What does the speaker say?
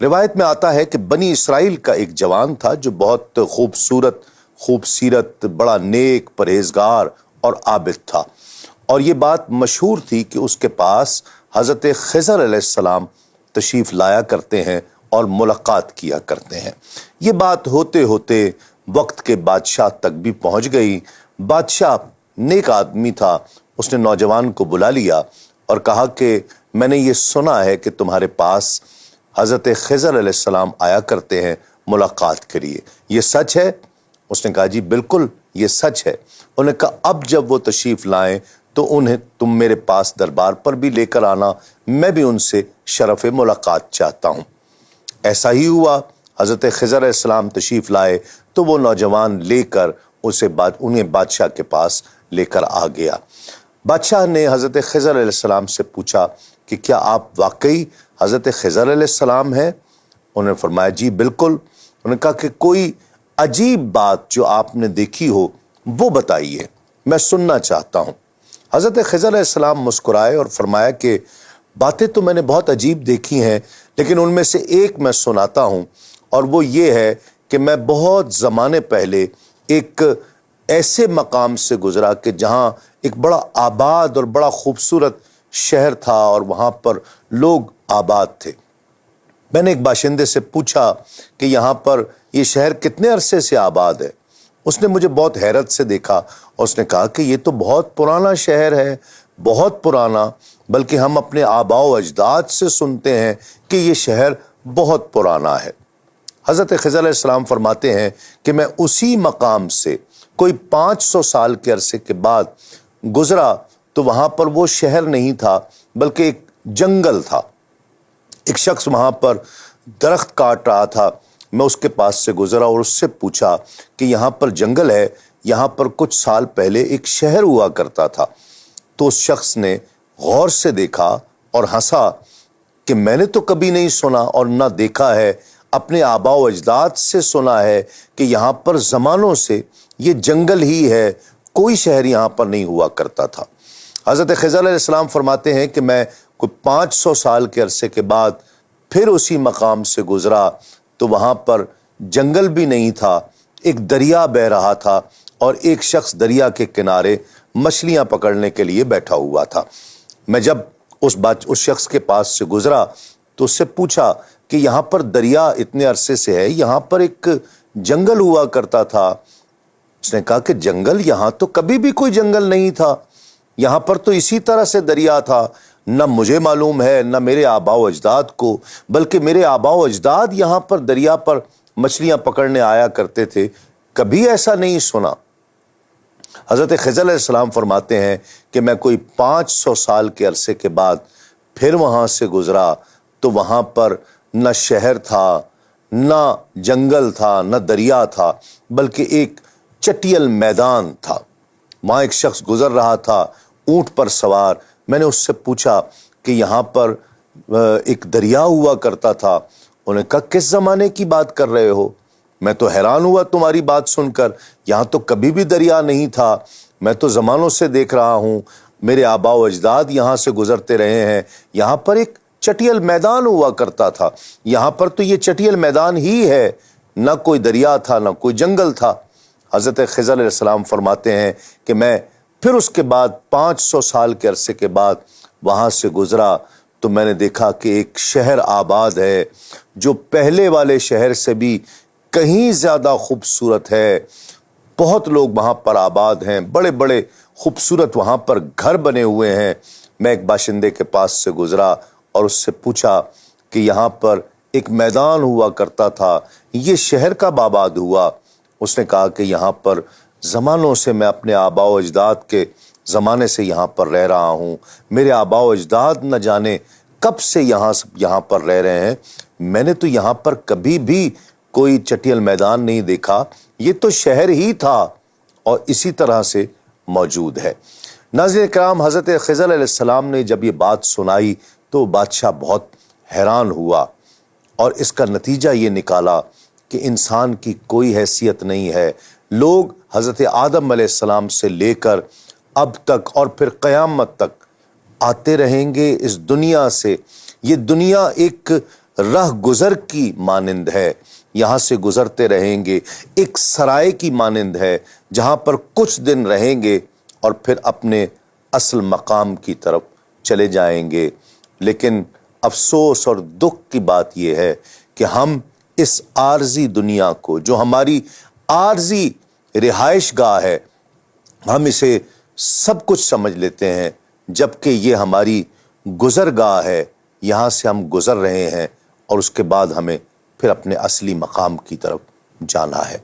روایت میں آتا ہے کہ بنی اسرائیل کا ایک جوان تھا جو بہت خوبصیرت بڑا نیک پرہیزگار اور عابد تھا، اور یہ بات مشہور تھی کہ اس کے پاس حضرت خضر علیہ السلام تشریف لایا کرتے ہیں اور ملاقات کیا کرتے ہیں۔ یہ بات ہوتے ہوتے وقت کے بادشاہ تک بھی پہنچ گئی۔ بادشاہ نیک آدمی تھا، اس نے نوجوان کو بلا لیا اور کہا کہ میں نے یہ سنا ہے کہ تمہارے پاس حضرت خضر علیہ السلام آیا کرتے ہیں ملاقات کے لیے، یہ سچ ہے؟ اس نے کہا جی بالکل یہ سچ ہے۔ انہوں نے کہا اب جب وہ تشریف لائیں تو انہیں تم میرے پاس دربار پر بھی لے کر آنا، میں بھی ان سے شرف ملاقات چاہتا ہوں۔ ایسا ہی ہوا، حضرت خضر علیہ السلام تشریف لائے تو وہ نوجوان لے کر انہیں بادشاہ کے پاس لے کر آ گیا۔ بادشاہ نے حضرت خضر علیہ السلام سے پوچھا کہ کیا آپ واقعی حضرت خضر علیہ السلام ہیں؟ انہوں نے فرمایا جی بالکل۔ انہوں نے کہا کہ کوئی عجیب بات جو آپ نے دیکھی ہو وہ بتائیے، میں سننا چاہتا ہوں۔ حضرت خضر علیہ السلام مسکرائے اور فرمایا کہ باتیں تو میں نے بہت عجیب دیکھی ہیں، لیکن ان میں سے ایک میں سناتا ہوں، اور وہ یہ ہے کہ میں بہت زمانے پہلے ایک ایسے مقام سے گزرا کہ جہاں ایک بڑا آباد اور بڑا خوبصورت شہر تھا اور وہاں پر لوگ آباد تھے۔ میں نے ایک باشندے سے پوچھا کہ یہاں پر یہ شہر کتنے عرصے سے آباد ہے؟ اس نے مجھے بہت حیرت سے دیکھا اور اس نے کہا کہ یہ تو بہت پرانا شہر ہے، بہت پرانا، بلکہ ہم اپنے آباء و اجداد سے سنتے ہیں کہ یہ شہر بہت پرانا ہے۔ حضرت خضر علیہ السلام فرماتے ہیں کہ میں اسی مقام سے کوئی 500 سال کے عرصے کے بعد گزرا تو وہاں پر وہ شہر نہیں تھا بلکہ ایک جنگل تھا۔ ایک شخص وہاں پر درخت کاٹ رہا تھا، میں اس کے پاس سے گزرا اور اس سے پوچھا کہ یہاں پر جنگل ہے، یہاں پر کچھ سال پہلے ایک شہر ہوا کرتا تھا۔ تو اس شخص نے غور سے دیکھا اور ہنسا کہ میں نے تو کبھی نہیں سنا اور نہ دیکھا ہے، اپنے آباء و اجداد سے سنا ہے کہ یہاں پر زمانوں سے یہ جنگل ہی ہے، کوئی شہر یہاں پر نہیں ہوا کرتا تھا۔ حضرت خضر علیہ السلام فرماتے ہیں کہ میں کوئی 500 سال کے عرصے کے بعد پھر اسی مقام سے گزرا تو وہاں پر جنگل بھی نہیں تھا، ایک دریا بہہ رہا تھا اور ایک شخص دریا کے کنارے مچھلیاں پکڑنے کے لیے بیٹھا ہوا تھا۔ میں جب اس شخص کے پاس سے گزرا تو اس سے پوچھا کہ یہاں پر دریا اتنے عرصے سے ہے، یہاں پر ایک جنگل ہوا کرتا تھا۔ اس نے کہا کہ جنگل؟ یہاں تو کبھی بھی کوئی جنگل نہیں تھا، یہاں پر تو اسی طرح سے دریا تھا، نہ مجھے معلوم ہے نہ میرے آباء و اجداد کو، بلکہ میرے آباء و اجداد یہاں پر دریا پر مچھلیاں پکڑنے آیا کرتے تھے، کبھی ایسا نہیں سنا۔ حضرت خضر علیہ السلام فرماتے ہیں کہ میں کوئی 500 سال کے عرصے کے بعد پھر وہاں سے گزرا تو وہاں پر نہ شہر تھا، نہ جنگل تھا، نہ دریا تھا، بلکہ ایک چٹیل میدان تھا۔ وہاں ایک شخص گزر رہا تھا اونٹ پر سوار۔ میں نے اس سے پوچھا کہ یہاں پر ایک دریا ہوا کرتا تھا؟ انہوں نے کہا کس زمانے کی بات کر رہے ہو؟ میں تو حیران ہوا تمہاری بات سن کر، یہاں تو کبھی بھی دریا نہیں تھا، میں تو زمانوں سے دیکھ رہا ہوں، میرے آباء و اجداد یہاں سے گزرتے رہے ہیں، یہاں پر ایک چٹیل میدان ہوا کرتا تھا، یہاں پر تو یہ چٹیل میدان ہی ہے، نہ کوئی دریا تھا نہ کوئی جنگل تھا۔ حضرت خضر علیہ السلام فرماتے ہیں کہ میں پھر اس کے بعد 500 سال کے عرصے کے بعد وہاں سے گزرا تو میں نے دیکھا کہ ایک شہر آباد ہے جو پہلے والے شہر سے بھی کہیں زیادہ خوبصورت ہے، بہت لوگ وہاں پر آباد ہیں، بڑے بڑے خوبصورت وہاں پر گھر بنے ہوئے ہیں۔ میں ایک باشندے کے پاس سے گزرا اور اس سے پوچھا کہ یہاں پر ایک میدان ہوا کرتا تھا، یہ شہر کب آباد ہوا؟ اس نے کہا کہ یہاں پر زمانوں سے میں اپنے آباء و اجداد کے زمانے سے یہاں پر رہ رہا ہوں، میرے آباء و اجداد نہ جانے کب سے یہاں پر رہ رہے ہیں، میں نے تو یہاں پر کبھی بھی کوئی چٹیل میدان نہیں دیکھا، یہ تو شہر ہی تھا اور اسی طرح سے موجود ہے۔ ناظرین کرام، حضرت خضر علیہ السلام نے جب یہ بات سنائی تو بادشاہ بہت حیران ہوا اور اس کا نتیجہ یہ نکالا کہ انسان کی کوئی حیثیت نہیں ہے۔ لوگ حضرت آدم علیہ السلام سے لے کر اب تک اور پھر قیامت تک آتے رہیں گے اس دنیا سے۔ یہ دنیا ایک رہ گزر کی مانند ہے، یہاں سے گزرتے رہیں گے، ایک سرائے کی مانند ہے جہاں پر کچھ دن رہیں گے اور پھر اپنے اصل مقام کی طرف چلے جائیں گے۔ لیکن افسوس اور دکھ کی بات یہ ہے کہ ہم اس عارضی دنیا کو، جو ہماری عارضی رہائش گاہ ہے، ہم اسے سب کچھ سمجھ لیتے ہیں، جبکہ یہ ہماری گزرگاہ ہے، یہاں سے ہم گزر رہے ہیں اور اس کے بعد ہمیں پھر اپنے اصلی مقام کی طرف جانا ہے۔